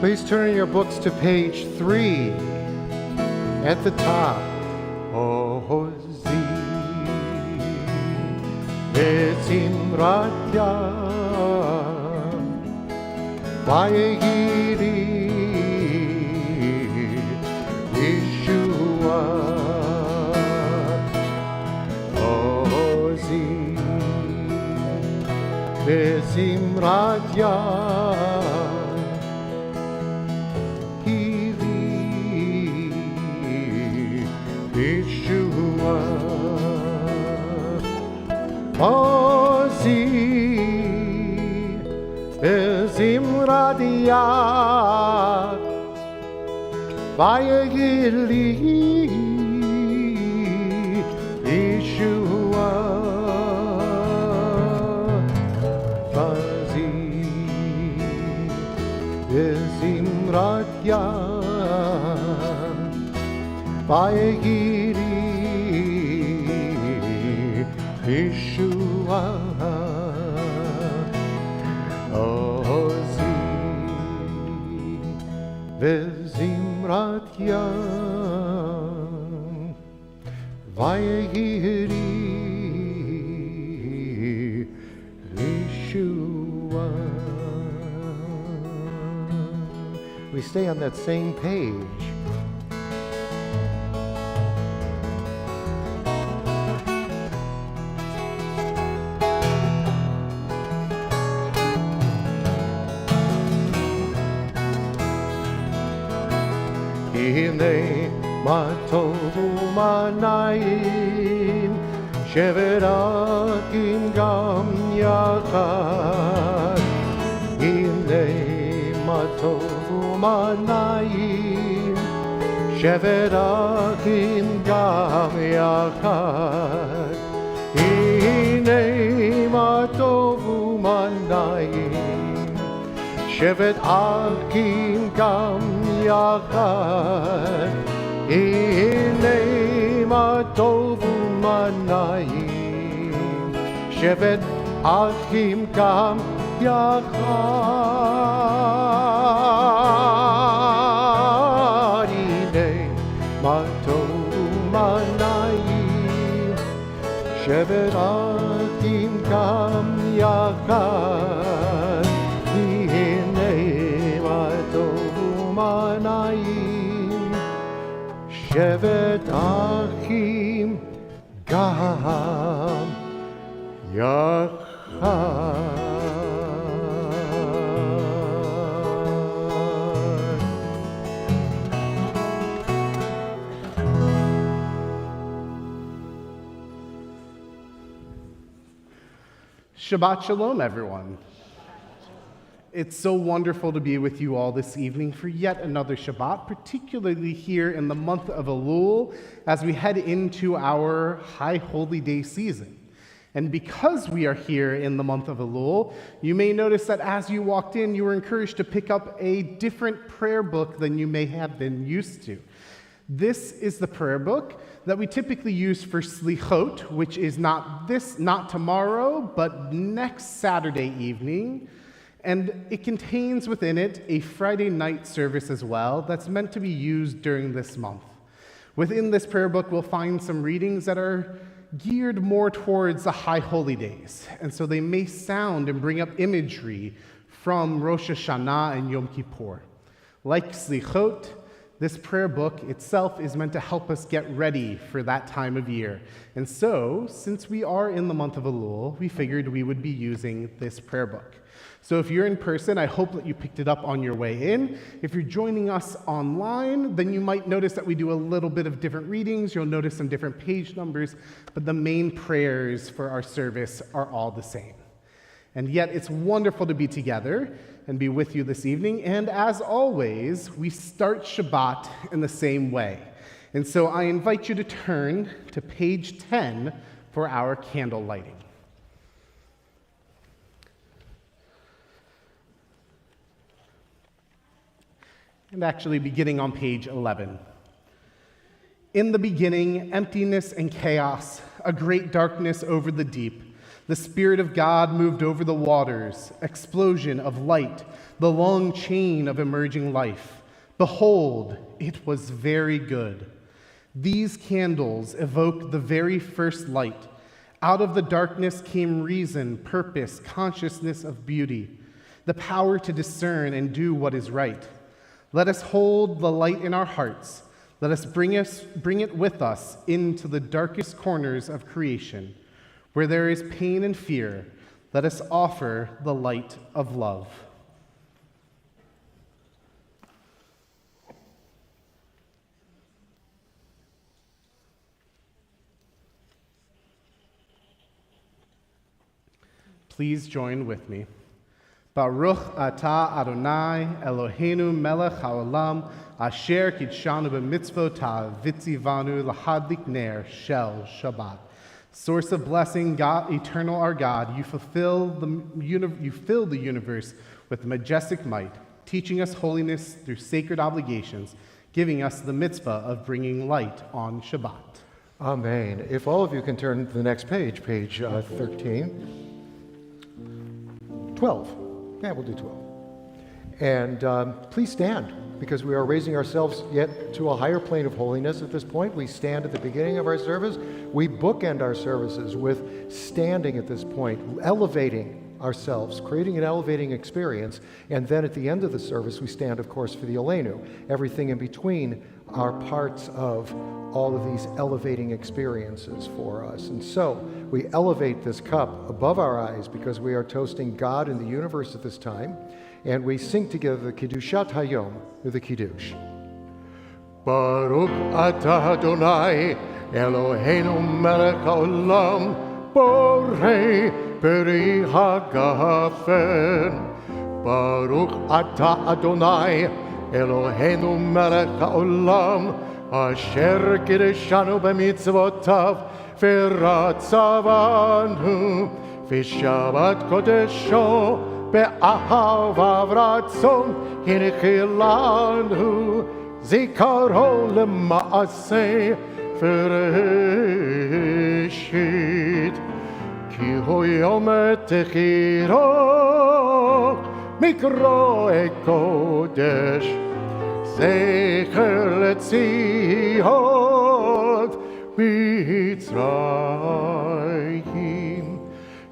Please turn your books to page 3 at the top. Ozi besimratya vayegiri Yeshua. Ozi besimratya Yeshua. Ozi bezimradia vayegili Yeshua. Ozi bezimradia vayegili Yeshua. Ozi vezimratya vayegili Yeshua. We stay on that same page. Hine matovu manayim sheverakim gam yachad. Hine matovu manayim sheverakim gam yachad. Hine matovu manayim shevet akim gam yachad. Hinei ma tovu manayim shevet achim gam yachad. Hinei ma tovu manayim shevet achim gam yachad. Hinei ma tovu manayim shevet achim gam yachad. Shabbat Shalom, everyone. It's so wonderful to be with you all this evening for yet another Shabbat, particularly here in the month of Elul as we head into our High Holy Day season. And because we are here in the month of Elul, you may notice that as you walked in, you were encouraged to pick up a different prayer book than you may have been used to. This is the prayer book that we typically use for Slichot, which is not tomorrow, but next Saturday evening. And it contains within it a Friday night service as well that's meant to be used during this month. Within this prayer book, we'll find some readings that are geared more towards the High Holy Days. And so they may sound and bring up imagery from Rosh Hashanah and Yom Kippur. Like Slichot, this prayer book itself is meant to help us get ready for that time of year. And so, since we are in the month of Elul, we figured we would be using this prayer book. So if you're in person, I hope that you picked it up on your way in. If you're joining us online, then you might notice that we do a little bit of different readings. You'll notice some different page numbers, but the main prayers for our service are all the same. And yet it's wonderful to be together and be with you this evening. And as always, we start Shabbat in the same way. And so I invite you to turn to page 10 for our candle lighting. And actually beginning on page 11. In the beginning, emptiness and chaos, a great darkness over the deep. The Spirit of God moved over the waters, explosion of light, the long chain of emerging life. Behold, it was very good. These candles evoke the very first light. Out of the darkness came reason, purpose, consciousness of beauty, the power to discern and do what is right. Let us hold the light in our hearts. Let us bring it with us into the darkest corners of creation. Where there is pain and fear, let us offer the light of love. Please join with me. Baruch atah Adonai Eloheinu melech haolam asher kidshanu b'mitzvotav v'tzivanu lahadlik ner shel Shabbat. Source of blessing, God, eternal our God, you fill the universe with majestic might, teaching us holiness through sacred obligations, giving us the mitzvah of bringing light on Shabbat. Amen. If all of you can turn to the next page, page 13. 12. Yeah, we'll do 12. And please stand, because we are raising ourselves yet to a higher plane of holiness at this point. We stand at the beginning of our service. We bookend our services with standing at this point, elevating ourselves, creating an elevating experience. And then at the end of the service, we stand, of course, for the Aleinu. Everything in between are parts of all of these elevating experiences for us. And so we elevate this cup above our eyes because we are toasting God and the universe at this time. And we sing together the Kiddushat Hayom, the Kiddush. Baruch atah Adonai Eloheinu melech haolam borei peri hagafen. Baruch atah Adonai Eloheinu melech haolam asher kideshanu b'mitzvotav v'ratzavanu v'shabbat kodesho be'ahava v'ratzon hinchilanu zikaron lema'aseh v'reshit ki hu yom techiro mikro kodesh zecher letzion mitzrayim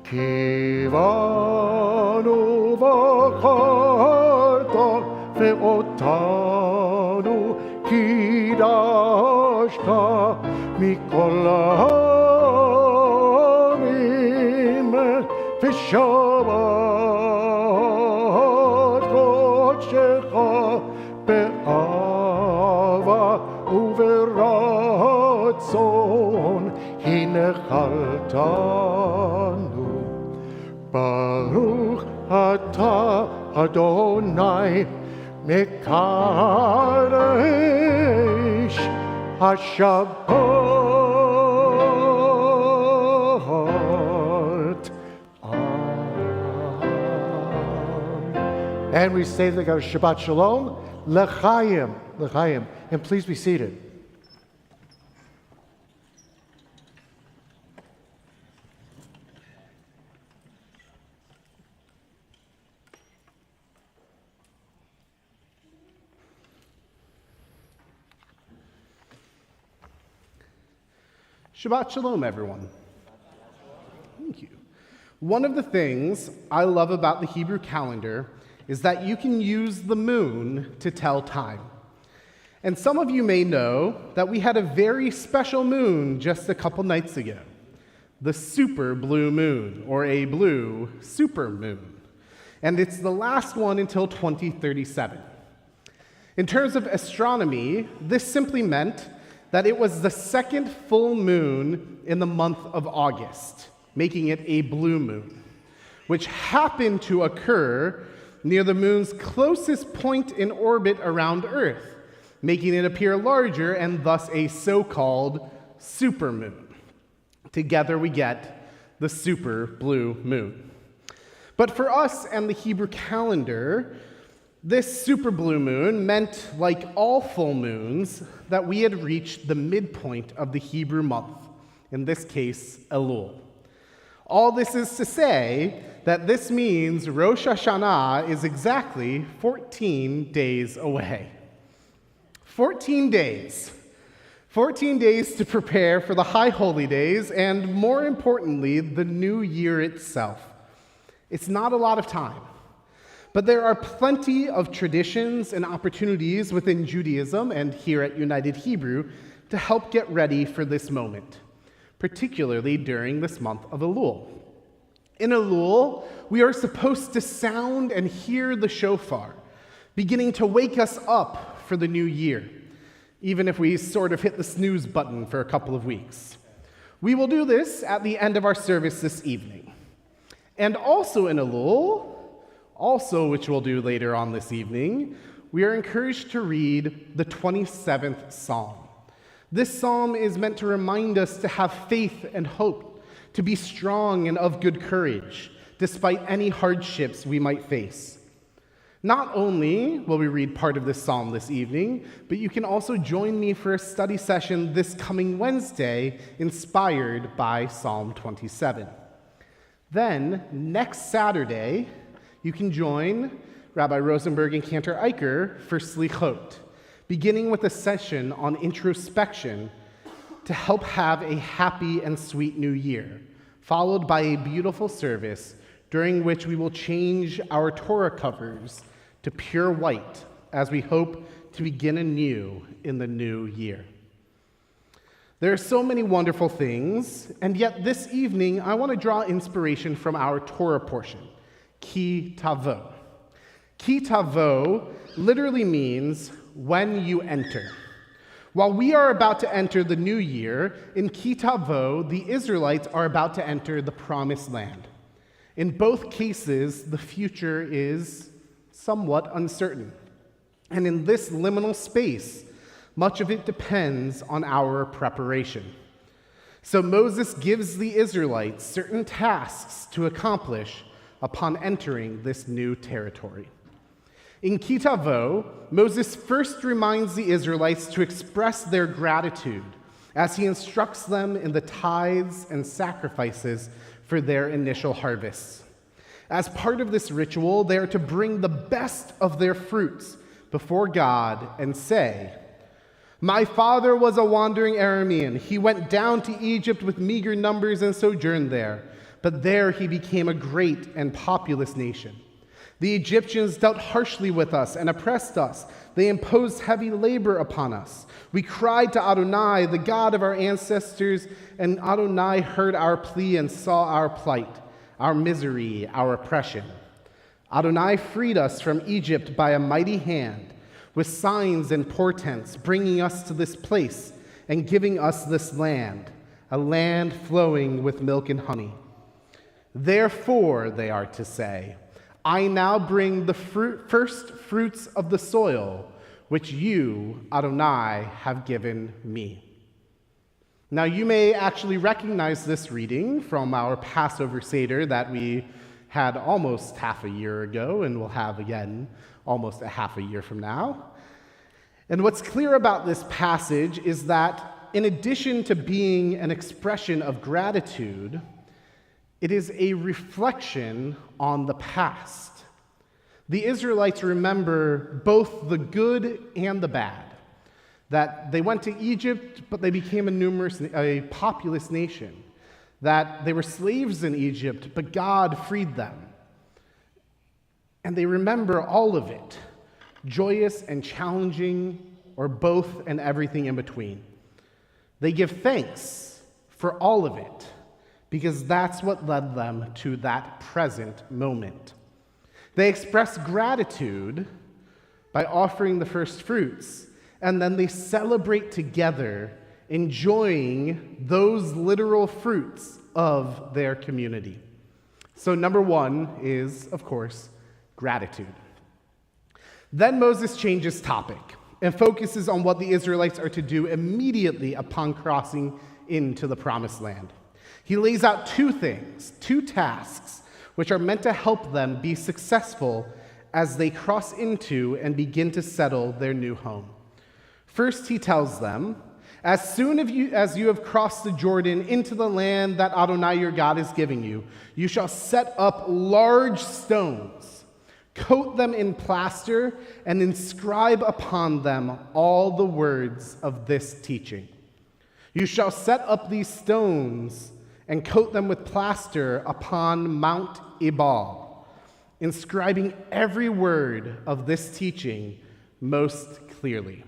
kivanu v'charta ve'otanu kidashta mikol ha'amim v'shabbat kodshecha be'ava u'v'ratzon hinechaltanu. Baruch atah Adonai mekadesh haShabbat. And we say the Shabbat Shalom, L'chaim, L'chaim. And please be seated. Shabbat Shalom, everyone. Thank you. One of the things I love about the Hebrew calendar is that you can use the moon to tell time. And some of you may know that we had a very special moon just a couple nights ago, the super blue moon, or a blue super moon. And it's the last one until 2037. In terms of astronomy, this simply meant that it was the second full moon in the month of August, making it a blue moon, which happened to occur near the moon's closest point in orbit around Earth, making it appear larger and thus a so-called supermoon. Together we get the super blue moon. But for us and the Hebrew calendar, this super blue moon meant, like all full moons, that we had reached the midpoint of the Hebrew month, in this case, Elul. All this is to say that this means Rosh Hashanah is exactly 14 days away. 14 days. 14 days to prepare for the High Holy Days and, more importantly, the new year itself. It's not a lot of time, but there are plenty of traditions and opportunities within Judaism and here at United Hebrew to help get ready for this moment, particularly during this month of Elul. In Elul, we are supposed to sound and hear the shofar, beginning to wake us up for the new year, even if we sort of hit the snooze button for a couple of weeks. We will do this at the end of our service this evening. And also in Elul, which we'll do later on this evening, we are encouraged to read the 27th Psalm. This psalm is meant to remind us to have faith and hope, to be strong and of good courage, despite any hardships we might face. Not only will we read part of this psalm this evening, but you can also join me for a study session this coming Wednesday inspired by Psalm 27. Then, next Saturday, you can join Rabbi Rosenberg and Cantor Eicher for Slichot, beginning with a session on introspection to help have a happy and sweet new year, followed by a beautiful service during which we will change our Torah covers to pure white as we hope to begin anew in the new year. There are so many wonderful things, and yet this evening I want to draw inspiration from our Torah portion, Ki Tavo. Ki Tavo literally means when you enter. While we are about to enter the new year, in Ki Tavo, the Israelites are about to enter the Promised Land. In both cases, the future is somewhat uncertain. And in this liminal space, much of it depends on our preparation. So Moses gives the Israelites certain tasks to accomplish upon entering this new territory. In Ki Tavo, Moses first reminds the Israelites to express their gratitude as he instructs them in the tithes and sacrifices for their initial harvests. As part of this ritual, they are to bring the best of their fruits before God and say, "My father was a wandering Aramean. He went down to Egypt with meager numbers and sojourned there. But there he became a great and populous nation. The Egyptians dealt harshly with us and oppressed us. They imposed heavy labor upon us. We cried to Adonai, the God of our ancestors, and Adonai heard our plea and saw our plight, our misery, our oppression. Adonai freed us from Egypt by a mighty hand, with signs and portents, bringing us to this place and giving us this land, a land flowing with milk and honey. Therefore, they are to say, I now bring the first fruits of the soil, which you, Adonai, have given me." Now, you may actually recognize this reading from our Passover Seder that we had almost half a year ago and will have again almost a half a year from now. And what's clear about this passage is that in addition to being an expression of gratitude, it is a reflection on the past. The Israelites remember both the good and the bad, that they went to Egypt, but they became a populous nation, that they were slaves in Egypt, but God freed them. And they remember all of it, joyous and challenging, or both and everything in between. They give thanks for all of it, because that's what led them to that present moment. They express gratitude by offering the first fruits, and then they celebrate together, enjoying those literal fruits of their community. So number one is, of course, gratitude. Then Moses changes topic and focuses on what the Israelites are to do immediately upon crossing into the Promised Land. He lays out two tasks, which are meant to help them be successful as they cross into and begin to settle their new home. First, he tells them, As soon as you have crossed the Jordan into the land that Adonai your God is giving you, you shall set up large stones, coat them in plaster, and inscribe upon them all the words of this teaching. You shall set up these stones and coat them with plaster upon Mount Ebal, inscribing every word of this teaching most clearly.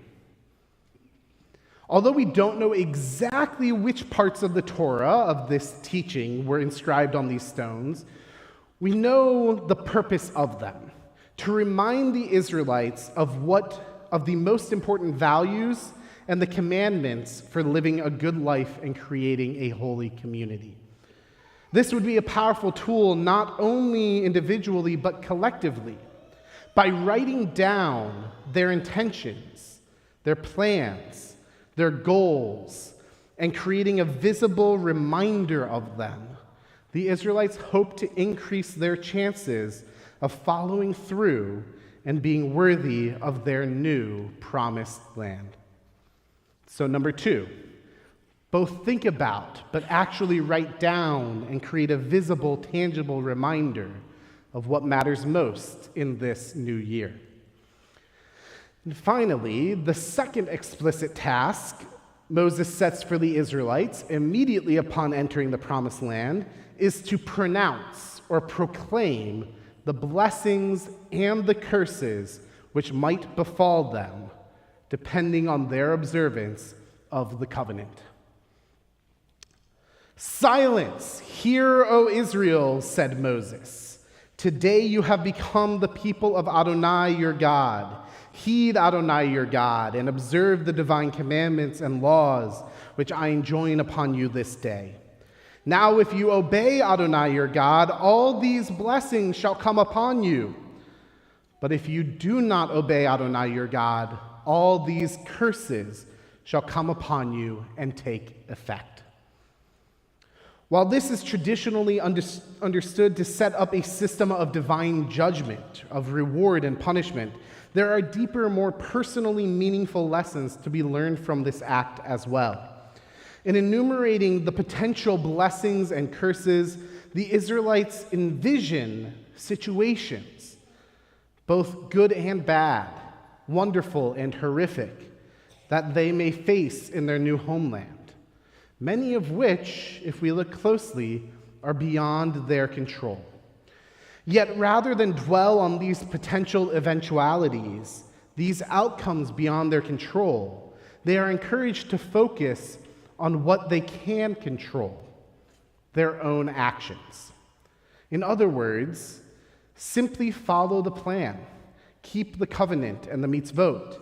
Although we don't know exactly which parts of the Torah of this teaching were inscribed on these stones, we know the purpose of them, to remind the Israelites of the most important values and the commandments for living a good life and creating a holy community. This would be a powerful tool not only individually but collectively. By writing down their intentions, their plans, their goals, and creating a visible reminder of them, the Israelites hoped to increase their chances of following through and being worthy of their new promised land. So, number 2, both think about but actually write down and create a visible, tangible reminder of what matters most in this new year. And finally, the second explicit task Moses sets for the Israelites immediately upon entering the Promised Land is to pronounce or proclaim the blessings and the curses which might befall them, depending on their observance of the covenant. "Silence! Hear, O Israel," said Moses. "Today you have become the people of Adonai your God. Heed Adonai your God, and observe the divine commandments and laws which I enjoin upon you this day. Now if you obey Adonai your God, all these blessings shall come upon you. But if you do not obey Adonai your God, all these curses shall come upon you and take effect." While this is traditionally understood to set up a system of divine judgment, of reward and punishment, there are deeper, more personally meaningful lessons to be learned from this act as well. In enumerating the potential blessings and curses, the Israelites envision situations, both good and bad, wonderful and horrific, that they may face in their new homeland, many of which, if we look closely, are beyond their control. Yet rather than dwell on these potential eventualities, these outcomes beyond their control, they are encouraged to focus on what they can control, their own actions. In other words, simply follow the plan, keep the covenant and the mitzvot,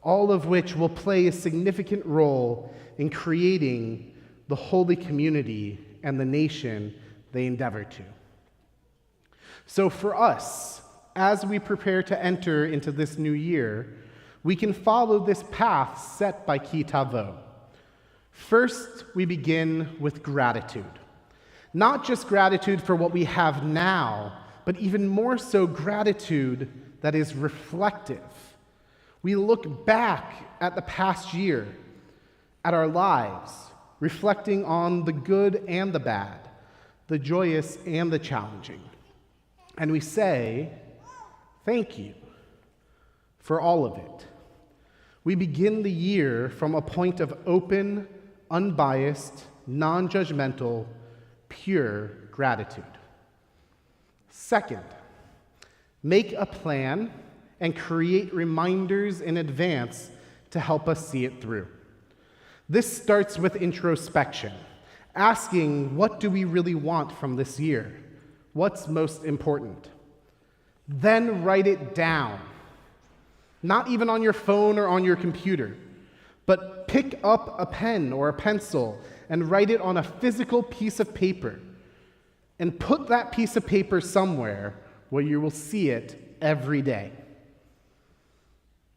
all of which will play a significant role in creating the holy community and the nation they endeavor to. So for us, as we prepare to enter into this new year, we can follow this path set by Ki Tavo. First, we begin with gratitude. Not just gratitude for what we have now, but even more so gratitude that is reflective. We look back at the past year, at our lives, reflecting on the good and the bad, the joyous and the challenging. And we say, thank you for all of it. We begin the year from a point of open, unbiased, non-judgmental, pure gratitude. Second, make a plan and create reminders in advance to help us see it through. This starts with introspection, asking, what do we really want from this year? What's most important? Then write it down. Not even on your phone or on your computer, but pick up a pen or a pencil and write it on a physical piece of paper. And put that piece of paper somewhere where you will see it every day.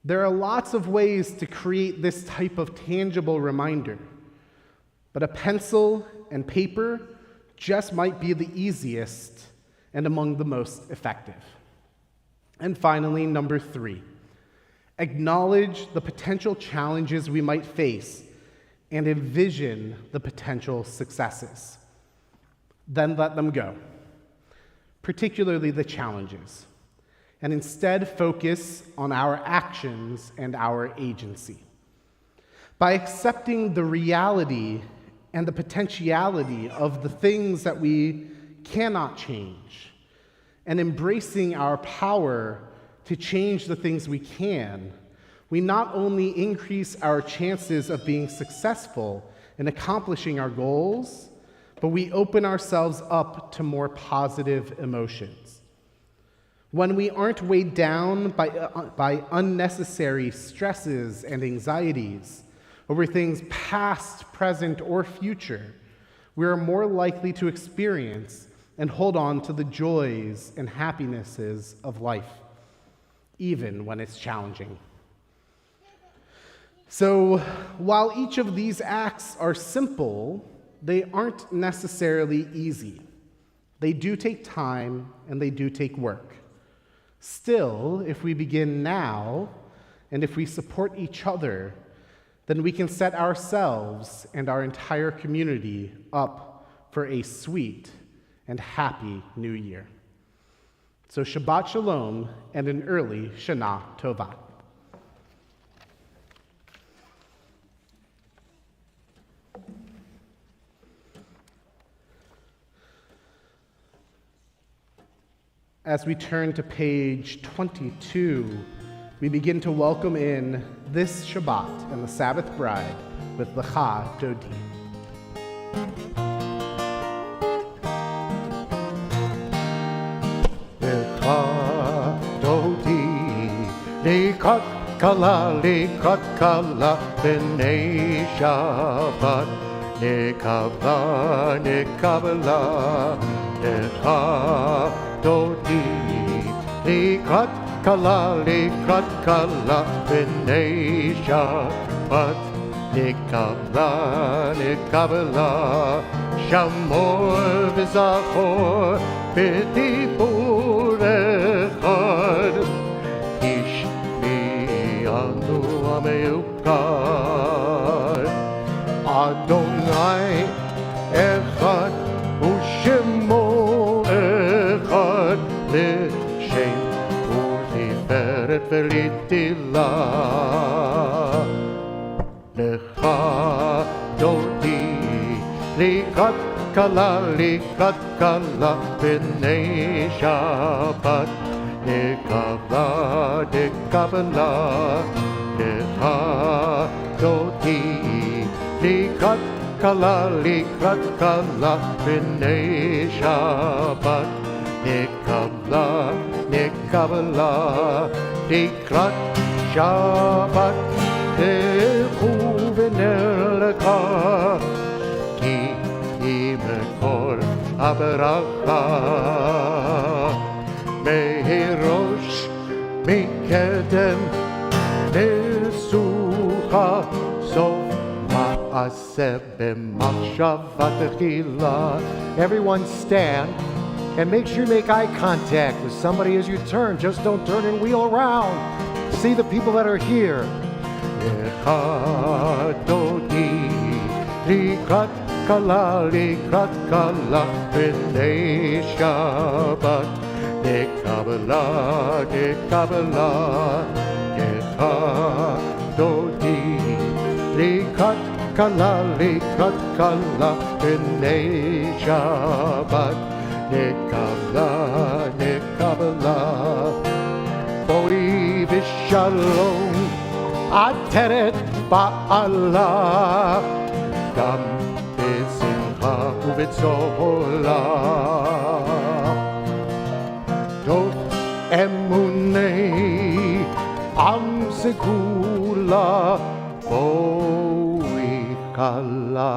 There are lots of ways to create this type of tangible reminder, but a pencil and paper just might be the easiest and among the most effective. And finally, number 3, acknowledge the potential challenges we might face and envision the potential successes. Then let them go, particularly the challenges, and instead focus on our actions and our agency. By accepting the reality and the potentiality of the things that we cannot change, and embracing our power to change the things we can, we not only increase our chances of being successful in accomplishing our goals, but we open ourselves up to more positive emotions. When we aren't weighed down by unnecessary stresses and anxieties over things past, present, or future, we are more likely to experience and hold on to the joys and happinesses of life, even when it's challenging. So, while each of these acts are simple, they aren't necessarily easy. They do take time and they do take work. Still, if we begin now, and if we support each other, then we can set ourselves and our entire community up for a sweet and happy new year. So Shabbat Shalom and an early Shana Tova. As we turn to page 22, we begin to welcome in this Shabbat and the Sabbath bride with Lecha Dodi. Lecha Dodi, Likat Kala, B'nei Shabbat, Nekava, Lecha Dodi, Likat Kala, B'nei Shabbat, Nekava, Shamor v'Zachor, B'dibur echad, Ishmi'anu Ameukad, Adonai echad, U'shemo echad, L'shem u'tiferet v'litila, Lecha Dodi, Likat Kala, B'nei Shabbat, Nekava, Lecha Dodi, Likat Kala, B'nei Shabbat, Nekava, Likrat Shabbat, Techu v'nerlecha, Ki imekor aberacha, Mehirosh mikedem nesucha, Sof ma'aseh b'machshavat tchila. Everyone stand and make sure you make eye contact with somebody as you turn. Just don't turn and wheel around. See the people that are here. Lecha Dodi, Likat Kala, B'nei Shabbat, Nekabala, Lecha Dodi, Likat Kala, B'nei Shabbat, Nekabala, Bodi v'Shalom, Ateret Ba'ala, Gam b'Simcha u'b'Tzola, Dot Emunei Am Segula, Boi Kala,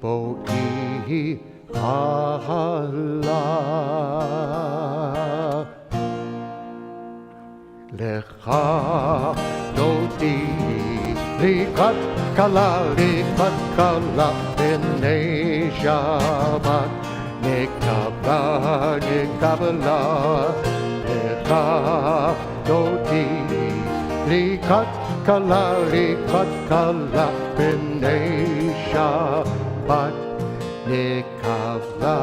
Boi Kala. Lecha Dodi, Likat Kala, B'nei Shabbat, Nekava, Lecha Dodi, Likat kala rikot kala b'nei Shabbat yekavla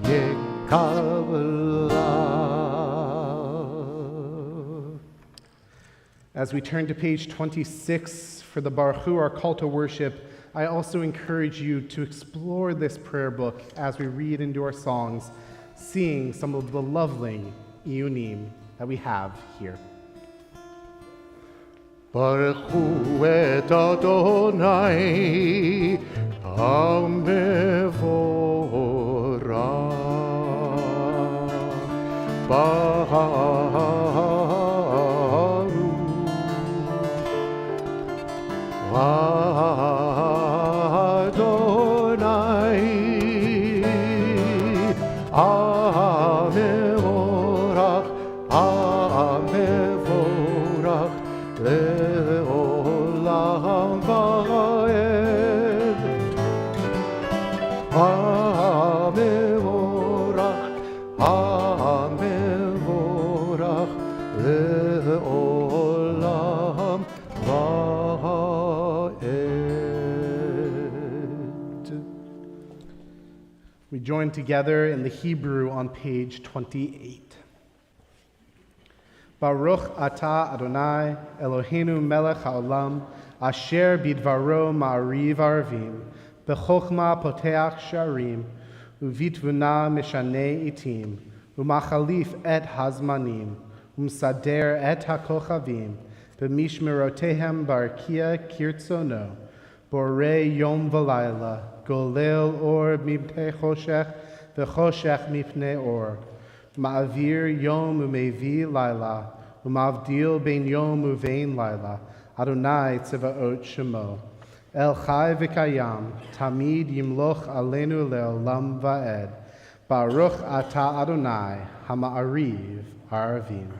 yekavla. As we turn to page 26 for the Baruch Hu, our call to worship, I also encourage you to explore this prayer book as we read into our songs, seeing some of the lovely iyunim that we have here. Baruch Hu et Adonai HaMevorach HaMevorach HaMevorach Le'olam va'ed HaMevorach HaMevorach Le'olam va'ed. We join together in the Hebrew on page 28. Baruch atah Adonai Eloheinu melech haolam asher bidvaro ma'ariv arvim b'chokhma poteach sharim uvitvuna mishanei itim umachalif et hazmanim umsader et hakochavim b'mishmerotehem barkia kirtzono borei yom v'layla golel or mipnei choshech v'choshech mipnei or Ma'avir yom umevi laila, umavdil ben yom uvein laila, Adonai tzevaot shemo. El chai v'kayam, tamid yimloch alenu le'olam va'ed. Baruch ata Adonai, hama'ariv aravim.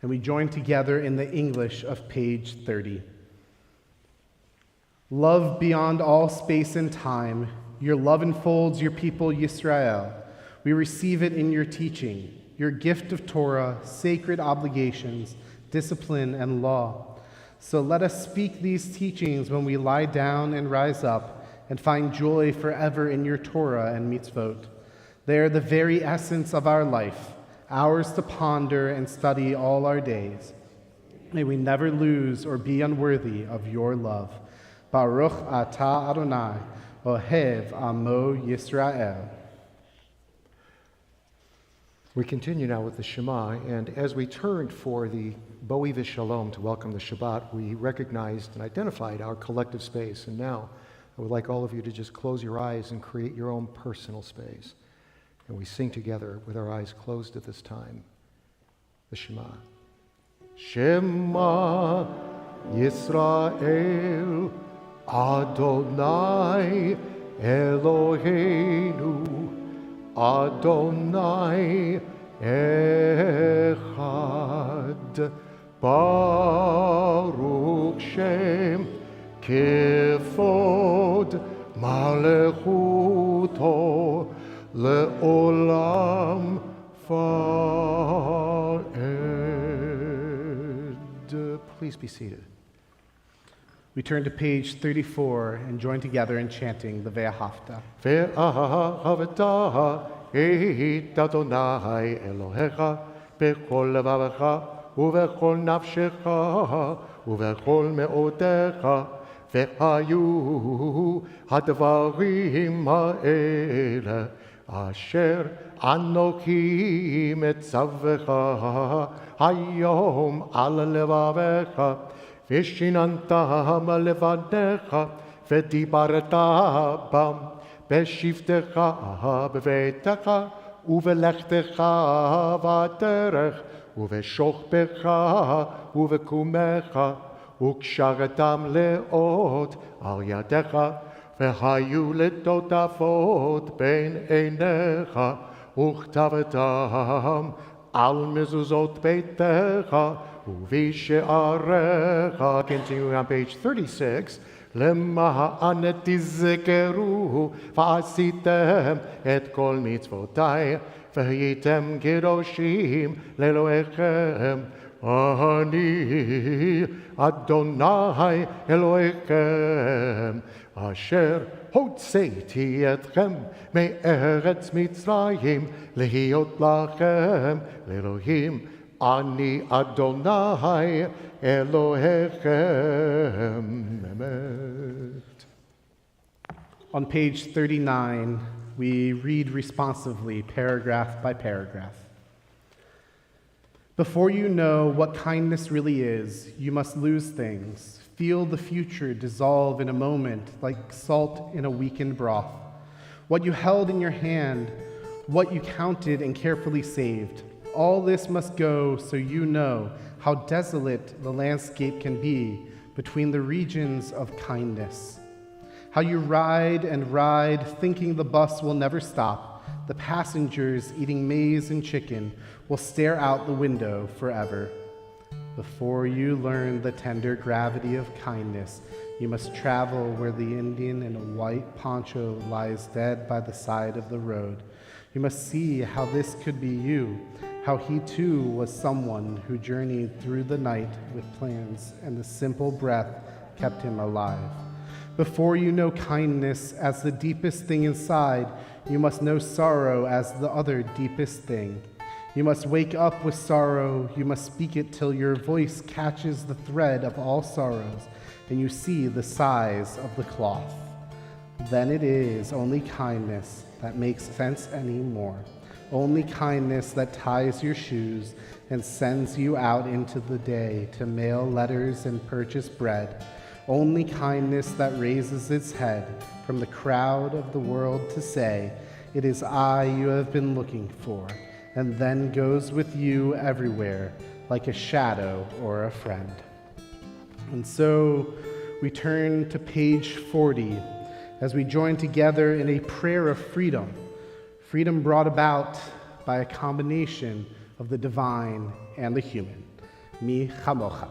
And we join together in the English of page 30. Love beyond all space and time, your love enfolds your people Yisrael. We receive it in your teaching, your gift of Torah, sacred obligations, discipline, and law. So let us speak these teachings when we lie down and rise up and find joy forever in your Torah and mitzvot. They are the very essence of our life, ours to ponder and study all our days. May we never lose or be unworthy of your love. Baruch atah Adonai, ohev amo Yisrael. We continue now with the Shema, and as we turned for the Bo'i V'Shalom to welcome the Shabbat, we recognized and identified our collective space. And now I would like all of you to just close your eyes and create your own personal space. And we sing together with our eyes closed at this time, the Shema. Shema Yisrael Adonai Eloheinu Adonai Echad Baruch Shem Kefod Malechuto Le'olam Va'ed. Please be seated. We turn to page 34 and join together in chanting the Ve'ahavta. Ve'ahavta et Adonai Elohecha bechol levavecha uvechol nafshecha uvechol me'odecha ve'hayu hadvarim ha'ele asher anochi metzavecha hayom al levavecha Vishinantam levanecha, vedibarta bam, beshivtecha bevetecha, uvelechtecha vaderech, uveshochbecha, uvekumecha, uksharatam leot al yadecha, vehayu letotavot ben einecha, uchtavatam al mezuzot beitecha, Uvishe'arecha, continuing on page 36, Lema'anet tizkeru, va'asitem et kol mitzvotai, v'hitem kedoshim le'Elohechem, Ani Adonai Elohechem, Asher Hotzeti etchem me'eretz Mitzrayim, lehiot lachem leElohim. Ani Adonai Elohechem. Amen. On page 39, we read responsively, paragraph by paragraph. Before you know what kindness really is, you must lose things, feel the future dissolve in a moment like salt in a weakened broth. What you held in your hand, what you counted and carefully saved, all this must go so you know how desolate the landscape can be between the regions of kindness. How you ride and ride, thinking the bus will never stop. The passengers eating maize and chicken will stare out the window forever. Before you learn the tender gravity of kindness, you must travel where the Indian in a white poncho lies dead by the side of the road. You must see how this could be you, how he too was someone who journeyed through the night with plans, and the simple breath kept him alive. Before you know kindness as the deepest thing inside, you must know sorrow as the other deepest thing. You must wake up with sorrow, you must speak it till your voice catches the thread of all sorrows, and you see the size of the cloth. Then it is only kindness that makes sense anymore. Only kindness that ties your shoes and sends you out into the day to mail letters and purchase bread. Only kindness that raises its head from the crowd of the world to say, "It is I you have been looking for," and then goes with you everywhere like a shadow or a friend. And so we turn to page 40 as we join together in a prayer of freedom, freedom brought about by a combination of the divine and the human. Mi chamocha.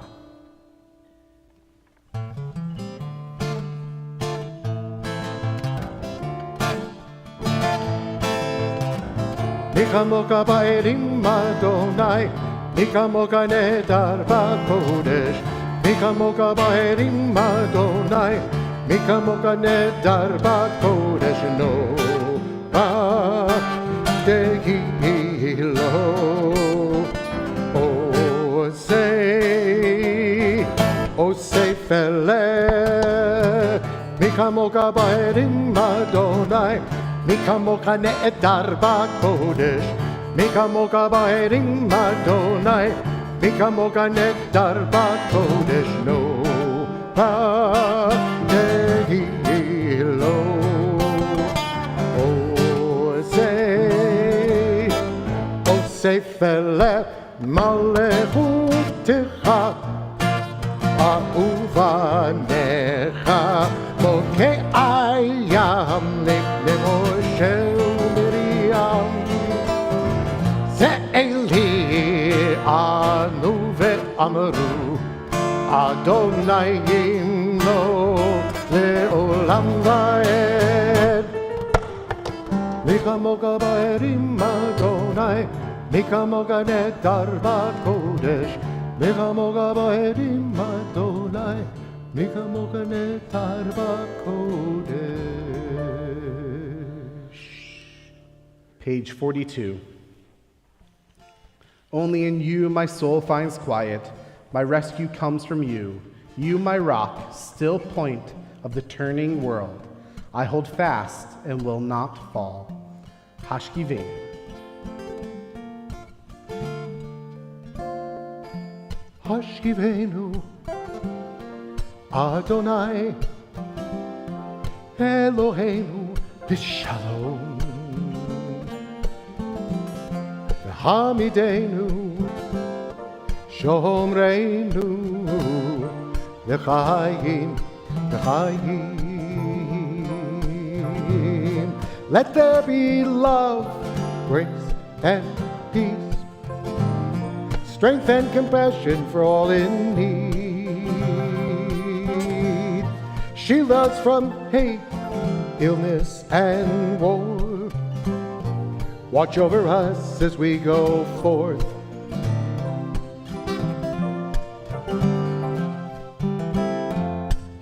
Mi chamocha ba'erim Adonai, mi chamocha nedar ba'kodesh, mi chamocha ba'erim Adonai, mi chamocha nedar ba'kodesh, no ba'dehilo. Osei fele, mi chamocha ba'erim Adonai, mi chamocha ne'edar ba'kodesh, mi chamocha ba'erim Adonai, mi chamocha ne'edar ba'kodesh, no ba'dehilo. Osei fele, malechutecha, Ahuvanecha, Mokei Ayam, Nifne Moshe Miriam, Ze'eli Anu ve'Amru, Adonai Yimno Le'olam Va'ed. Mi chamocha ba'erim Adonai, mi chamocha nedar ba'kodesh, mi chamocha ba'erim Adonai, mi chamocha nedar ba'kodesh. Page 42. Only in you my soul finds quiet. My rescue comes from you. You, my rock, still point of the turning world. I hold fast and will not fall. Hashkivenu. Hashkivenu, Adonai, Eloheinu, B'shalom. V'hamidenu, Shomreinu, L'chaim, L'chaim. Let there be love, grace, and peace, strength and compassion for all in need. Shield us from hate, illness, and war. Watch over us as we go forth.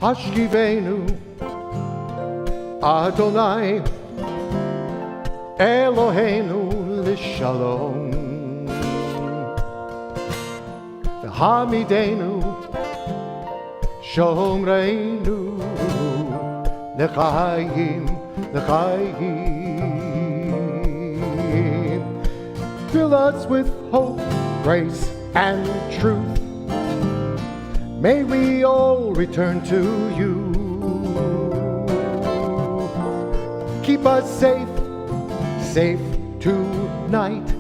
Hashkivenu Adonai Eloheinu Lishalom V'hamidenu Shomreinu L'chaim Fill us with hope, grace, and truth. May we all return to you. Keep us safe tonight.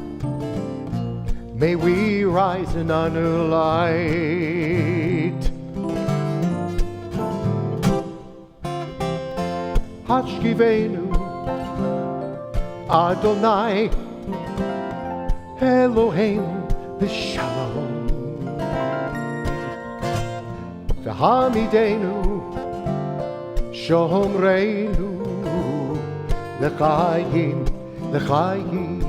May we rise in a new light. Hashkivenu Adonai Eloheinu B'Shalom V'hamidenu Shomreinu L'chaim L'chaim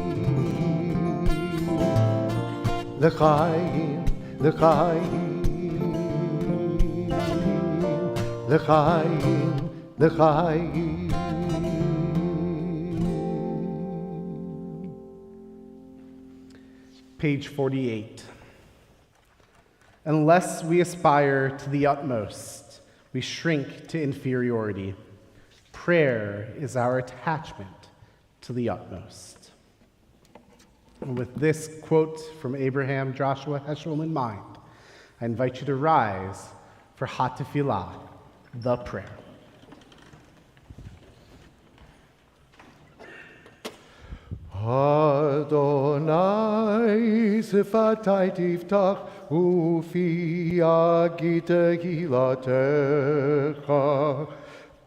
L'chaim L'chaim L'chaim L'chaim. Page 48. Unless we aspire to the utmost, we shrink to inferiority. Prayer is our attachment to the utmost. And with this quote from Abraham Joshua Heschel in mind, I invite you to rise for Hatefillah, the prayer. Adonai sifatai tiftach ufi agite hilatecha.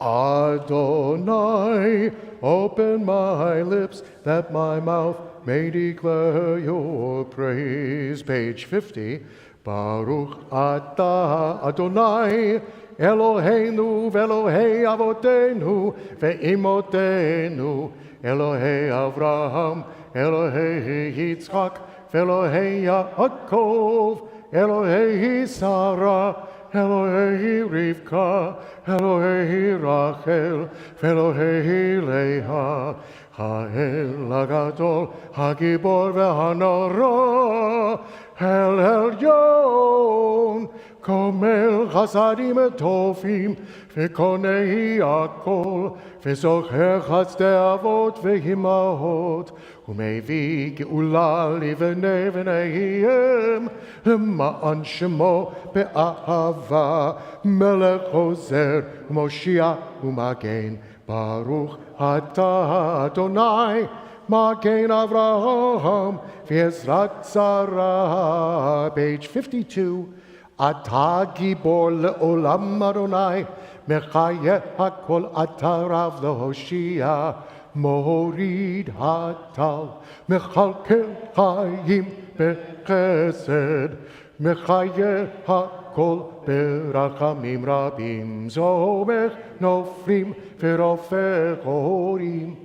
Adonai, open my lips that my mouth may declare your praise. Page 50. Baruch atah Adonai Eloheinu ve'Elohei avotenu ve'imotenu Elohei Avraham, Elohei Yitzchak, Elohei Yaakov, Elohei Sarah, Elohei Rivka, Elohei Rachel, Elohei Leah, Ha'el Hagadol, Hagibor ve'Hanara, El Elyon, Komel Chasadim Tofim, V'konei Akol, V'zocher Chazdei Avot V'imahot, U'mevi Geula Livnei V'neihem, Ma'an Shemo Be'ahava, Melech Hozer, Moshiach U'magen, Baruch Atah Adonai, Magen Avraham, V'ezrat Sarah. Page 52. Ata gibor le'olam Adonai, mechayeh hakol ata rav lehoshia, morid hatal, mechalkel chayim bechesed, mechayeh hakol berachamim rabim, zomech nofrim verofech horim,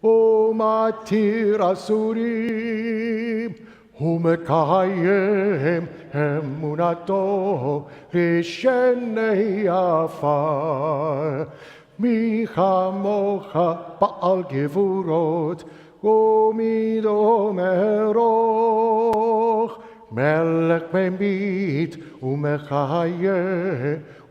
umatir asurim, ומקיים אמונתו לשני עפר. מי כמוך בעל גבורות ומידו מארוך, מלך ממיט ומחיה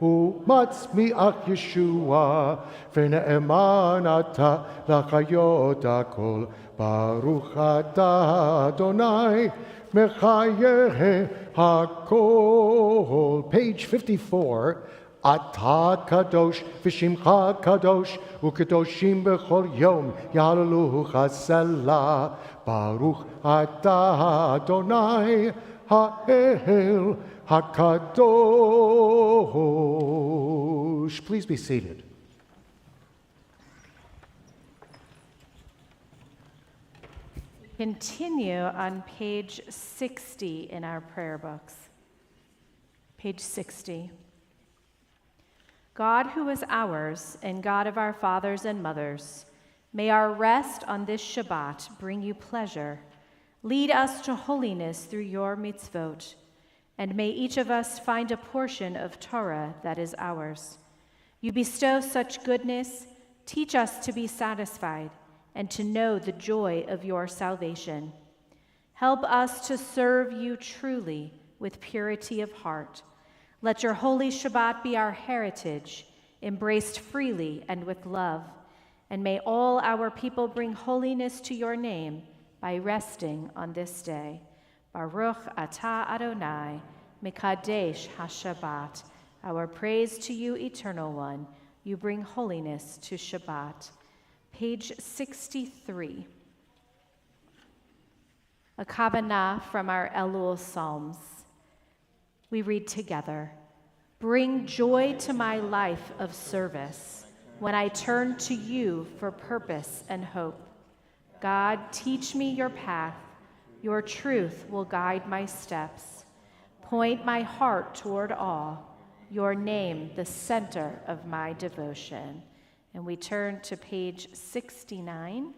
ומצמיח ישועה, ונאמן אתה לחיות הכל. Baruch atah Adonai mechayeh hakol. Page 54. Atah kadosh v'shimcha kadosh u'kadoshim b'chol yom yahalelucha selah. Baruch atah Adonai ha'el hakadosh. Please be seated. Continue on page 60 in our prayer books. Page 60. God who is ours and God of our fathers and mothers, may our rest on this Shabbat bring you pleasure. Lead us to holiness through your mitzvot, and may each of us find a portion of Torah that is ours. You bestow such goodness, teach us to be satisfied and to know the joy of your salvation. Help us to serve you truly with purity of heart. Let your holy Shabbat be our heritage, embraced freely and with love. And may all our people bring holiness to your name by resting on this day. Baruch atah Adonai, Mekadesh HaShabbat. Our praise to you, Eternal One. You bring holiness to Shabbat. Page 63. A Kavanah from our Elul Psalms. We read together. Bring joy to my life of service when I turn to you for purpose and hope. God, teach me your path. Your truth will guide my steps. Point my heart toward awe. Your name, the center of my devotion. And we turn to page 69.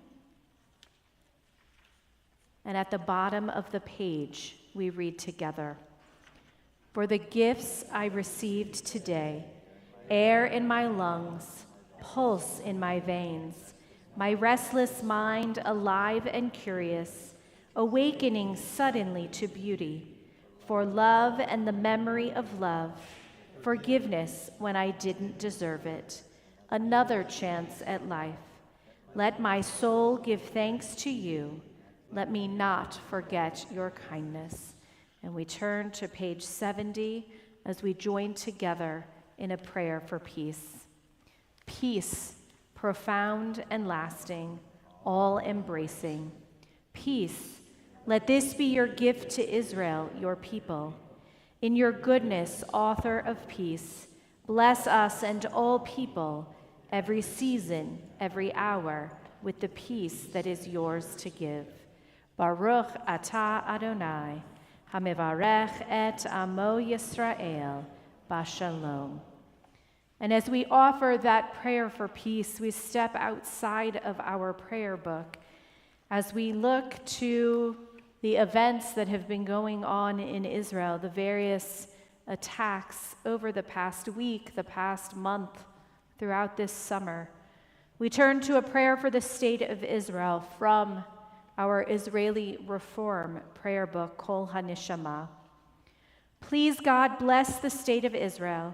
And at the bottom of the page, we read together. For the gifts I received today, air in my lungs, pulse in my veins, my restless mind alive and curious, awakening suddenly to beauty, for love and the memory of love, forgiveness when I didn't deserve it, another chance at life. Let my soul give thanks to you. Let me not forget your kindness. And we turn to page 70 as we join together in a prayer for peace. Peace, profound and lasting, all-embracing. Peace, let this be your gift to Israel, your people. In your goodness, author of peace, bless us and all people, every season, every hour, with the peace that is yours to give. Baruch atah Adonai, hamevarech et amo Yisrael, bashalom. And as we offer that prayer for peace, we step outside of our prayer book as we look to the events that have been going on in Israel, the various attacks over the past week, the past month, throughout this summer. We turn to a prayer for the state of Israel from our Israeli Reform prayer book, Kol HaNeshama. Please, God, bless the state of Israel,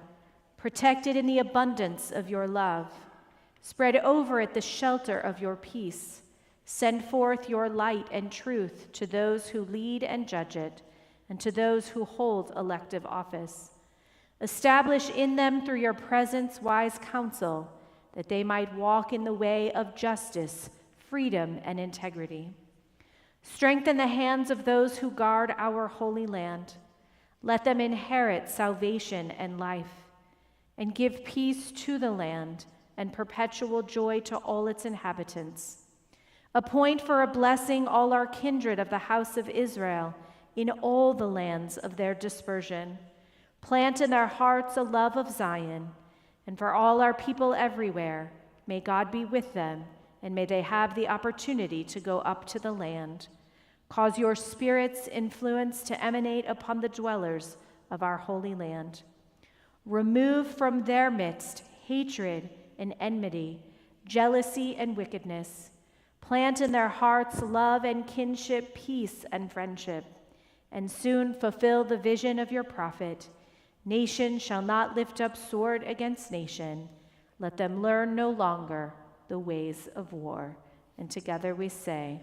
protect it in the abundance of your love, spread over it the shelter of your peace. Send forth your light and truth to those who lead and judge it, and to those who hold elective office. Establish in them through your presence wise counsel, that they might walk in the way of justice, freedom, and integrity. Strengthen the hands of those who guard our holy land. Let them inherit salvation and life, and give peace to the land and perpetual joy to all its inhabitants. Appoint for a blessing all our kindred of the house of Israel in all the lands of their dispersion. Plant in their hearts a love of Zion, and for all our people everywhere, may God be with them, and may they have the opportunity to go up to the land. Cause your Spirit's influence to emanate upon the dwellers of our holy land. Remove from their midst hatred and enmity, jealousy and wickedness. Plant in their hearts love and kinship, peace and friendship, and soon fulfill the vision of your prophet. Nation shall not lift up sword against nation. Let them learn no longer the ways of war. And together we say,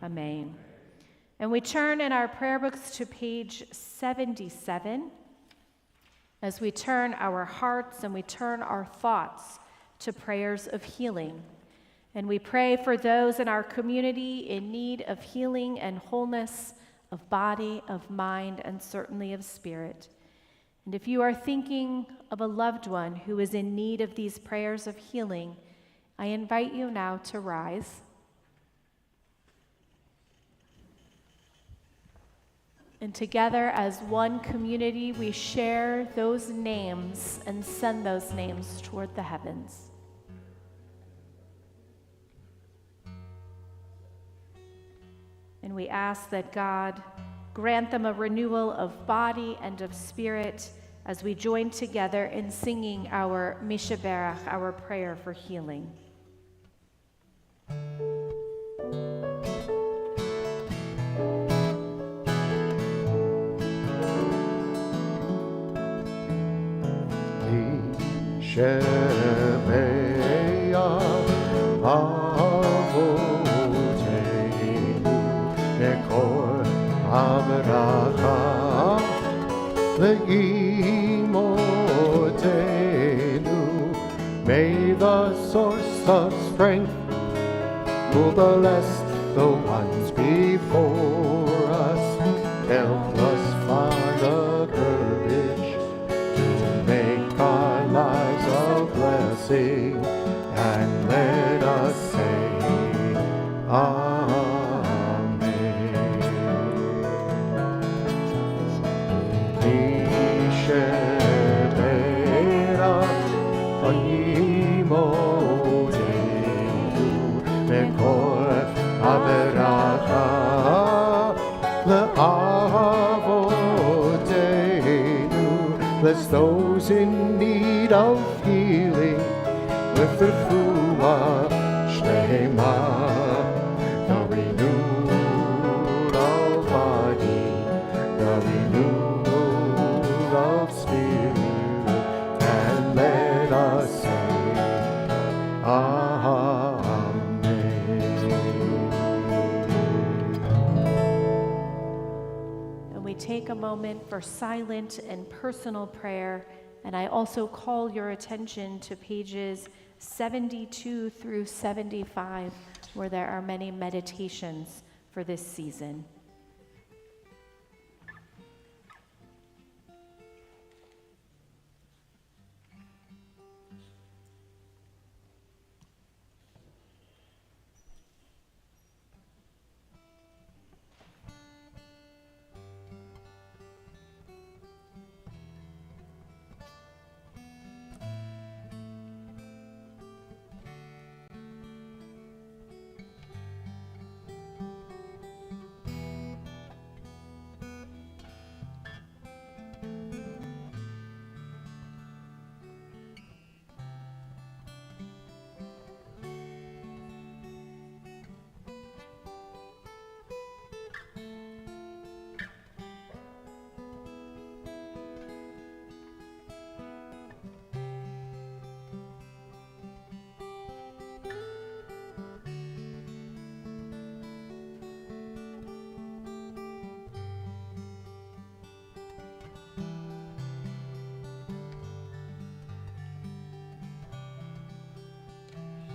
Amen. And we turn in our prayer books to page 77 as we turn our hearts and we turn our thoughts to prayers of healing. And we pray for those in our community in need of healing and wholeness of body, of mind, and certainly of spirit. And if you are thinking of a loved one who is in need of these prayers of healing, I invite you now to rise. And together as one community, we share those names and send those names toward the heavens. And we ask that God grant them a renewal of body and of spirit as we join together in singing our Mishaberach, our prayer for healing. Shebeach avoteinu ekor habracha le'imotenu. May the source of strength rule the less the ones before us. Help us find the courage to make our lives a blessing, and let us say Amen. Misheberach onimotenu mekor haberacha le'avotenu. Bless those in need of healing with the refuah shlema, the renewal of body, the renewal of spirit, and let us say Amen. And we take a moment for silent and personal prayer. And I also call your attention to pages 72 through 75, where there are many meditations for this season.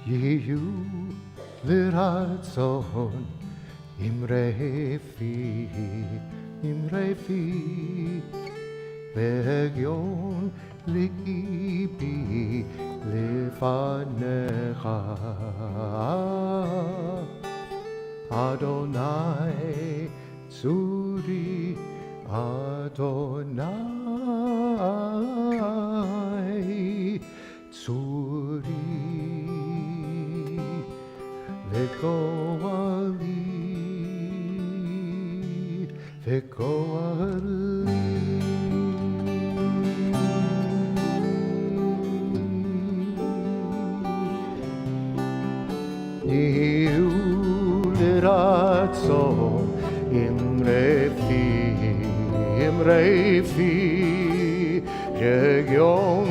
יהיו לרצון אמרי פי והגיון ליבי לפניך. אדוני צורי, אדוני צורי, וגואלי. יהיו לרצון אמרי פי יגיון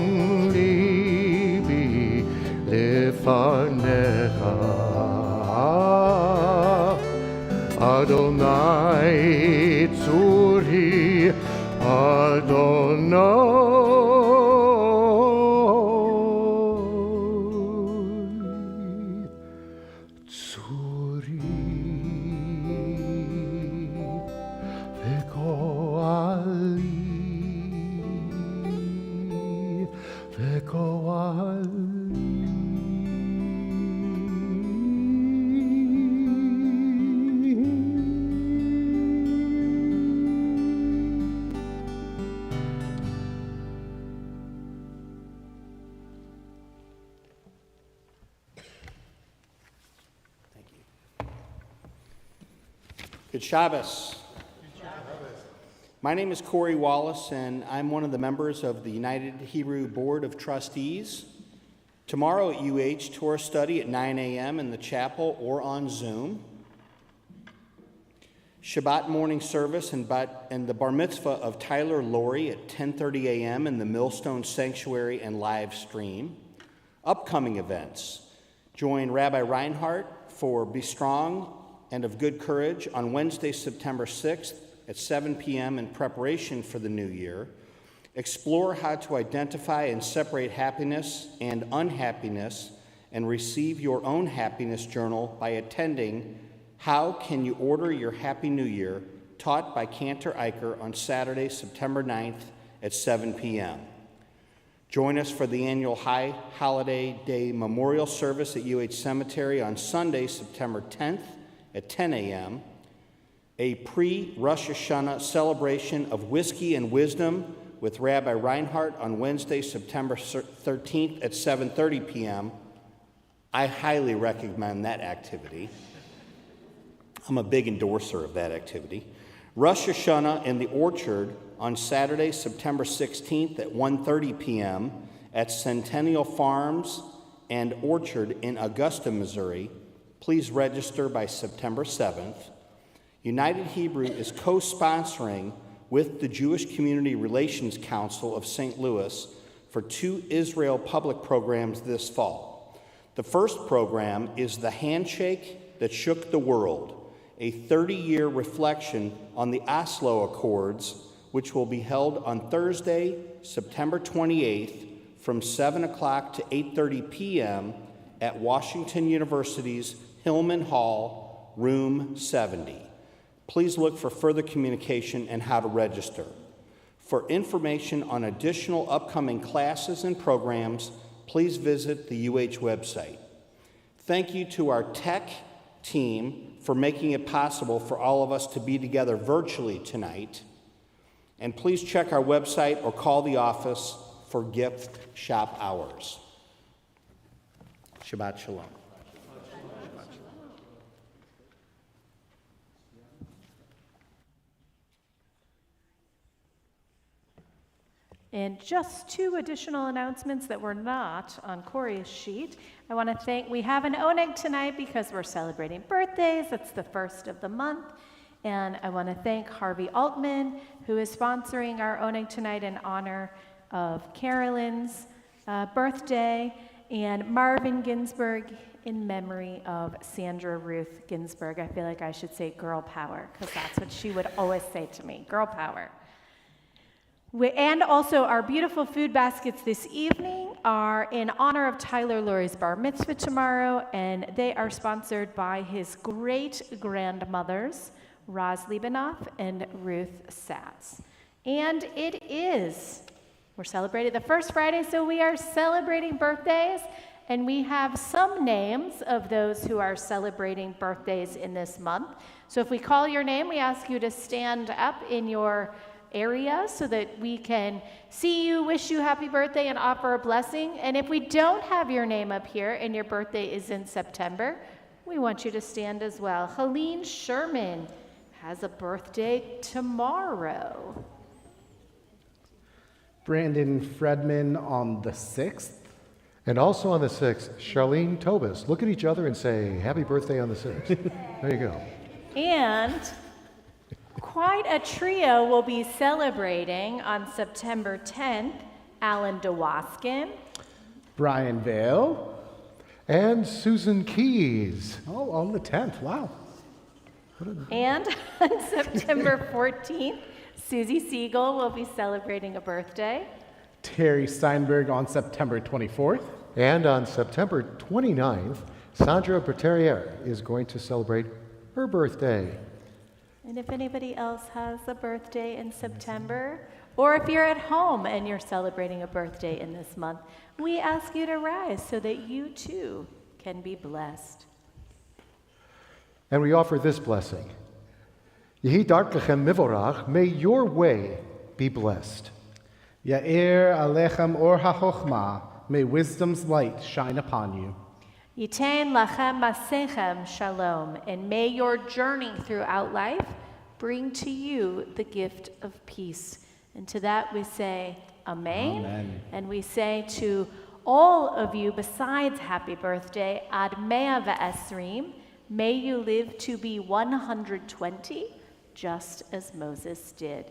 ליבי לפניך. אדוני צורי, אדוני צורי, וגואלי. Good Shabbos. My name is Corey Wallace, and I'm one of the members of the United Hebrew Board of Trustees. Tomorrow at UH, Torah study at 9 a.m. in the chapel or on Zoom. Shabbat morning service and the bar mitzvah of Tyler Laurie at 10:30 a.m. in the Millstone Sanctuary and live stream. Upcoming events. Join Rabbi Reinhardt for Be Strong and of Good Courage on Wednesday, September 6th at 7 p.m. in preparation for the new year. Explore how to identify and separate happiness and unhappiness and receive your own happiness journal by attending How Can You Order Your Happy New Year, taught by Cantor Eicher on Saturday, September 9th at 7 p.m. Join us for the annual High Holiday Day Memorial Service at UH Cemetery on Sunday, September 10th at 10 a.m. A pre-Rosh Hashanah celebration of whiskey and wisdom with Rabbi Reinhardt on Wednesday, September 13th at 7:30 p.m. I highly recommend that activity. I'm a big endorser of that activity. Rosh Hashanah in the Orchard on Saturday, September 16th at 1:30 p.m. at Centennial Farms and Orchard in Augusta, Missouri. Please register by September 7th. United Hebrew is co-sponsoring with the Jewish Community Relations Council of St. Louis for 2 Israel public programs this fall. The first program is The Handshake That Shook the World, a 30-year reflection on the Oslo Accords, which will be held on Thursday, September 28th from 7 o'clock to 8:30 p.m. at Washington University's Hillman Hall, room 70. Please look for further communication and how to register. For information on additional upcoming classes and programs, please visit the UH website. Thank you to our tech team for making it possible for all of us to be together virtually tonight. And please check our website or call the office for gift shop hours. Shabbat Shalom. And just 2 additional announcements that were not on Corey's sheet. I want to thank, we have an Oneg tonight because we're celebrating birthdays. It's the first of the month. And I want to thank Harvey Altman, who is sponsoring our Oneg tonight in honor of Carolyn's birthday, and Marvin Ginsburg in memory of Sandra Ruth Ginsburg. I feel like I should say girl power, because that's what she would always say to me, girl power. And also, our beautiful food baskets this evening are in honor of Tyler Laurie's bar mitzvah tomorrow, and they are sponsored by his great-grandmothers, Roz Liebenoff and Ruth Satz. And we're celebrating the first Friday, so we are celebrating birthdays, and we have some names of those who are celebrating birthdays in this month. So if we call your name, we ask you to stand up in your area so that we can see you, wish you happy birthday, and offer a blessing. And if we don't have your name up here and your birthday is in September, we want you to stand as well. Helene Sherman has a birthday tomorrow. Brandon Fredman on the 6th. And also on the 6th, Charlene Tobis. Look at each other and say, happy birthday on the 6th. There you go. And quite a trio will be celebrating on September 10th. Alan DeWaskin, Brian Vale. And Susan Keys. Oh, on the 10th. Wow. and on September 14th, Susie Siegel will be celebrating a birthday. Terry Steinberg on September 24th. And on September 29th, Sandra Berterier is going to celebrate her birthday. And if anybody else has a birthday in September, or if you're at home and you're celebrating a birthday in this month, we ask you to rise so that you too can be blessed. And we offer this blessing. Yehi darkechem mivorach, may your way be blessed. Ya'ir alechem or ha'chochma, may wisdom's light shine upon you. Yitain lachem masechem shalom, and may your journey throughout life bring to you the gift of peace. And to that we say, Amen. Amen. And we say to all of you, besides happy birthday, Ad Mea Ve'esrim, may you live to be 120, just as Moses did.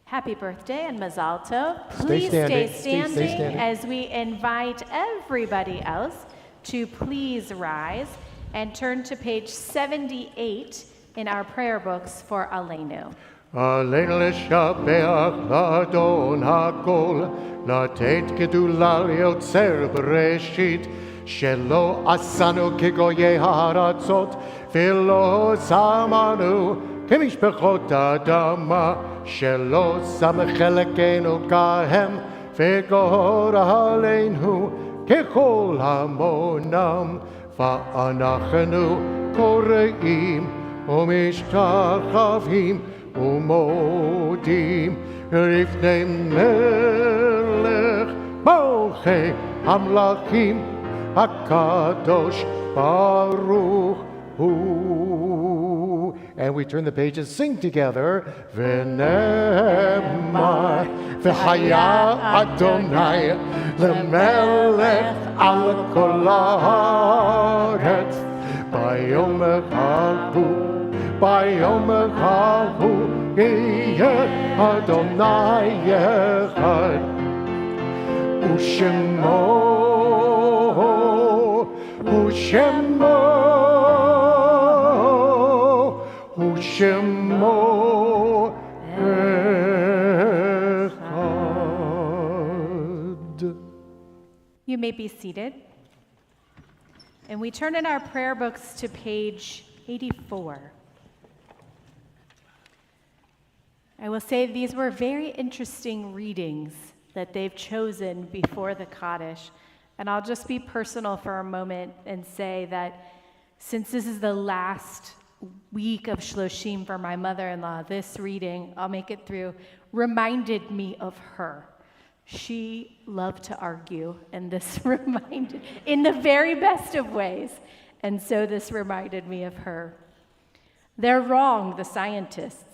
Happy birthday and Mazal Tov. Please stay standing as we invite everybody else to please rise and turn to page 78 in our prayer books for Aleinu. עלינו לשבח לאדון הכל, לתת גדולה ליוצר בראשית, שלא עשנו כגויי הארצות, ולא שמנו כמשפחות האדמה, שלא שם חלקנו כהם, וגור עלינו ככל המונם, ואנחנו קוראים ומשתחווים ומודים לפני מלך מלכי המלכים הקדוש ברוך הוא. And we turn the pages, sing together. ונאמר והיה אדוני למלך על כל הארץ ביום ההוא ביום ההוא יהיה אדוני אחד ושמו אחד. You may be seated. And we turn in our prayer books to page 84. I will say these were very interesting readings that they've chosen before the Kaddish. And I'll just be personal for a moment and say that since this is the last week of Shloshim for my mother-in-law, this reading, I'll make it through, reminded me of her. She loved to argue, and this reminded, in the very best of ways, and so this reminded me of her. They're wrong, the scientists.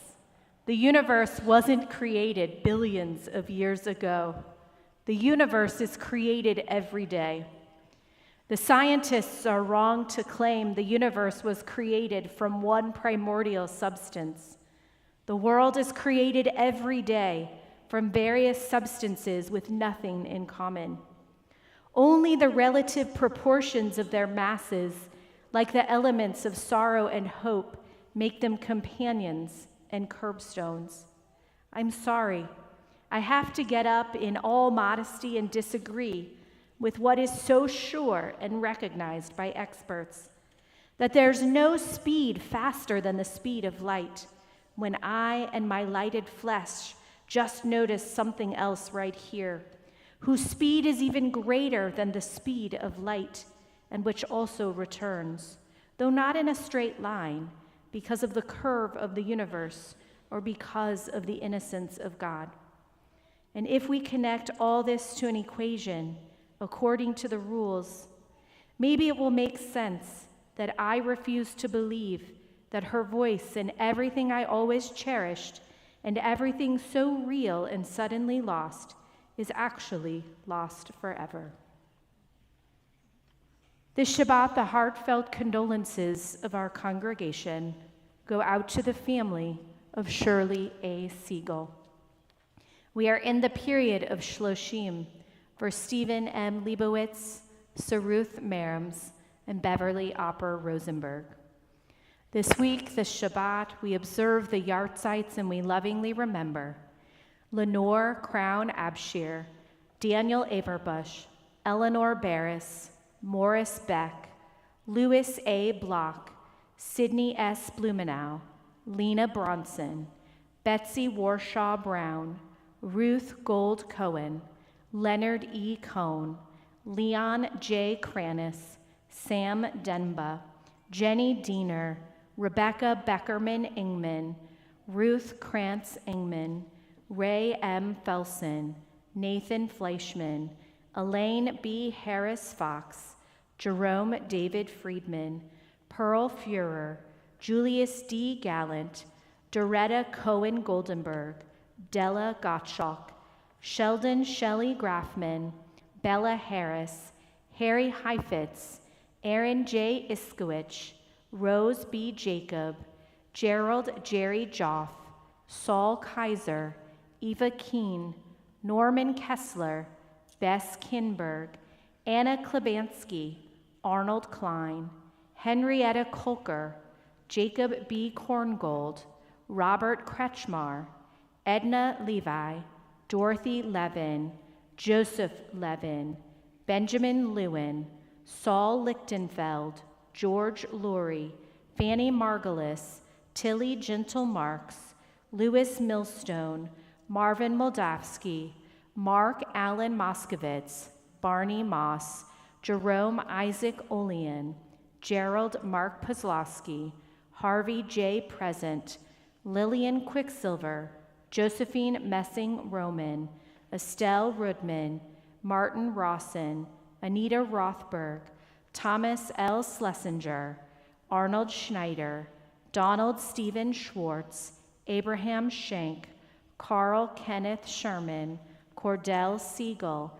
The universe wasn't created billions of years ago. The universe is created every day. The scientists are wrong to claim the universe was created from one primordial substance. The world is created every day from various substances with nothing in common. Only the relative proportions of their masses, like the elements of sorrow and hope, make them companions and curbstones. I'm sorry. I have to get up in all modesty and disagree with what is so sure and recognized by experts, that there's no speed faster than the speed of light, when I and my lighted flesh just notice something else right here, whose speed is even greater than the speed of light, and which also returns, though not in a straight line, because of the curve of the universe, or because of the innocence of God. And if we connect all this to an equation, according to the rules, maybe it will make sense that I refuse to believe that her voice and everything I always cherished and everything so real and suddenly lost is actually lost forever. This Shabbat, the heartfelt condolences of our congregation go out to the family of Shirley A. Siegel. We are in the period of Shloshim for Stephen M. Leibowitz, Saruth Merrims, and Beverly Opper Rosenberg. This week, this Shabbat, we observe the Yartzites and we lovingly remember Lenore Crown Abshir, Daniel Averbush, Eleanor Barris, Morris Beck, Louis A. Block, Sidney S. Blumenau, Lena Bronson, Betsy Warshaw Brown, Ruth Gold Cohen, Leonard E. Cohn, Leon J. Kranis, Sam Denba, Jenny Diener, Rebecca Beckerman Ingman, Ruth Krantz Ingman, Ray M. Felsen, Nathan Fleischman, Elaine B. Harris Fox, Jerome David Friedman, Pearl Fuhrer, Julius D. Gallant, Doretta Cohen Goldenberg, Della Gottschalk, Sheldon Shelley Grafman, Bella Harris, Harry Heifetz, Aaron J. Iskowich, Rose B. Jacob, Gerald Jerry Joff, Saul Kaiser, Eva Keen, Norman Kessler, Bess Kinberg, Anna Klebansky, Arnold Klein, Henrietta Kolker, Jacob B. Korngold, Robert Kretschmar, Edna Levi, Dorothy Levin, Joseph Levin, Benjamin Lewin, Saul Lichtenfeld, George Lurie, Fanny Margulis, Tilly Gentle Marks, Louis Millstone, Marvin Moldavsky, Mark Allen Moskowitz, Barney Moss, Jerome Isaac Olean, Gerald Mark Pozlowski, Harvey J. Present, Lillian Quicksilver, Josephine Messing Roman, Estelle Rudman, Martin Rawson, Anita Rothberg, Thomas L. Schlesinger, Arnold Schneider, Donald Stephen Schwartz, Abraham Schenk, Carl Kenneth Sherman, Cordell Siegel,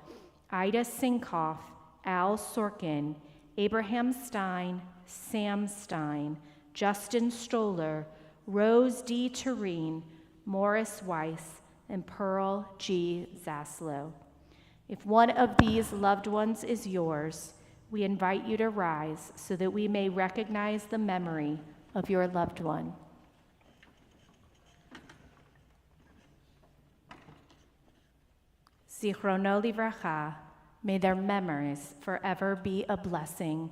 Ida Sinkoff, Al Sorkin, Abraham Stein, Sam Stein, Justin Stoller, Rose D. Tureen, Morris Weiss, and Pearl G. Zaslow. If one of these loved ones is yours, we invite you to rise so that we may recognize the memory of your loved one. Zichrono livracha, may their memories forever be a blessing.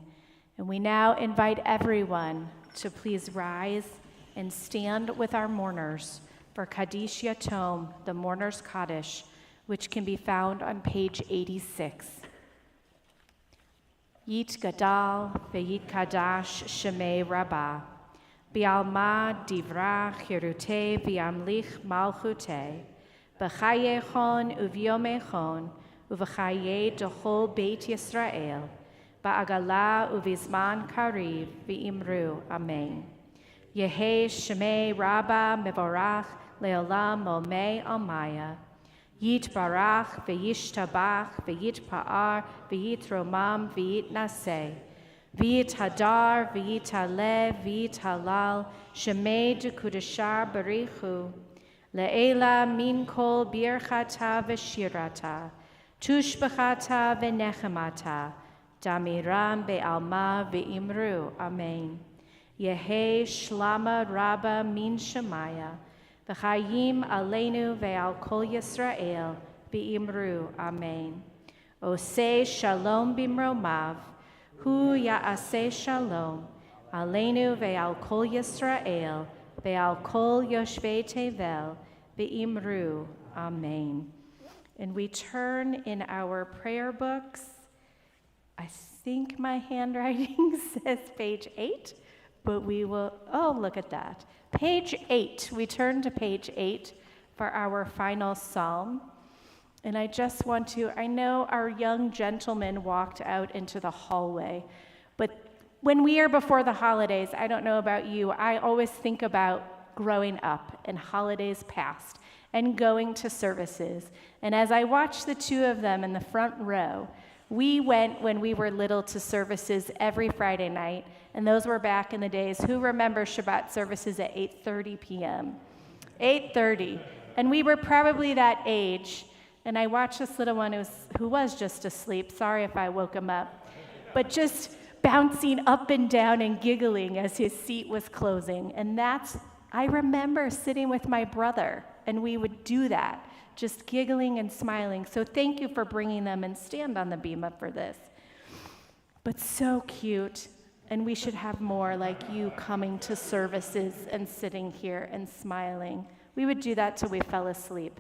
And we now invite everyone to please rise and stand with our mourners for Kaddish Yatom, the Mourner's Kaddish, which can be found on page 86. Yit Gadal ve'yit Kadash Shemei Rabbah, Bi'alma Divra Chirute Bi'amlich Malchute, B'chayechon Uviomechon, Uv'chaye Dochol Beit Yisrael, Ba'agala Uvizman Kariv V'imru Amen. Yehe Shemei Rabbah Mevorach Leolam Momei Almaya, Yit Barach Ve'yishtabach Ve'yit Pa'ar Ve'yit Romam Ve'yit Naseh, Ve'yit Hadar Ve'yit Haleh Ve'yit Halal Shemei Dekudashar Barichu, Le'ela Min Kol Birchata Ve'shirata, Tushbachata Ve'nechemata, Damiram Be'alma Ve'imru Amen. Yehe Shlama Rabba Min Shemaya, V'chayim Aleinu Ve'al Kol Yisrael Ve'imru Amen. Oseh Shalom Bimromav, Hu Ya'aseh Shalom, Aleinu Ve'al Kol Yisrael Ve'al Kol Yoshvei Tevel Ve'imru Amen. And we turn in our prayer books. I think my handwriting says page 8. But we will, oh, look at that. Page 8, we turn to page 8 for our final psalm. And I just want to, I know our young gentleman walked out into the hallway, but when we are before the holidays, I don't know about you, I always think about growing up and holidays past and going to services. And as I watch the two of them in the front row, we went when we were little to services every Friday night, and those were back in the days. Who remembers Shabbat services at 8:30 p.m.? 8:30. And we were probably that age, and I watched this little one who was just asleep. Sorry if I woke him up. But just bouncing up and down and giggling as his seat was closing. And I remember sitting with my brother, and we would do that, just giggling and smiling. So thank you for bringing them, and stand on the bima for this. But so cute, and we should have more like you coming to services and sitting here and smiling. We would do that till we fell asleep.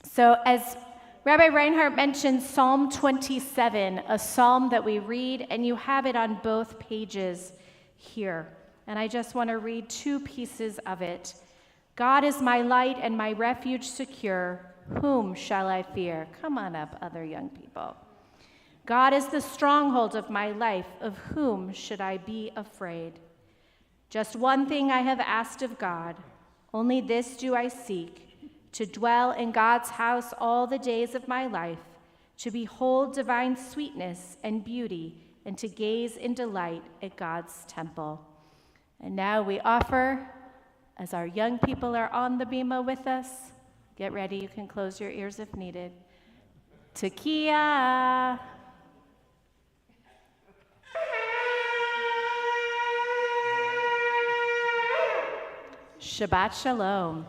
So as Rabbi Reinhardt mentioned, Psalm 27, a psalm that we read, and you have it on both pages here. And I just want to read two pieces of it. God is my light and my refuge secure. Whom shall I fear? Come on up, other young people. God is the stronghold of my life. Of whom should I be afraid? Just one thing I have asked of God, only this do I seek, to dwell in God's house all the days of my life, to behold divine sweetness and beauty, and to gaze in delight at God's temple. And now we offer, as our young people are on the bema with us, get ready, you can close your ears if needed. Tekiah. Shabbat Shalom.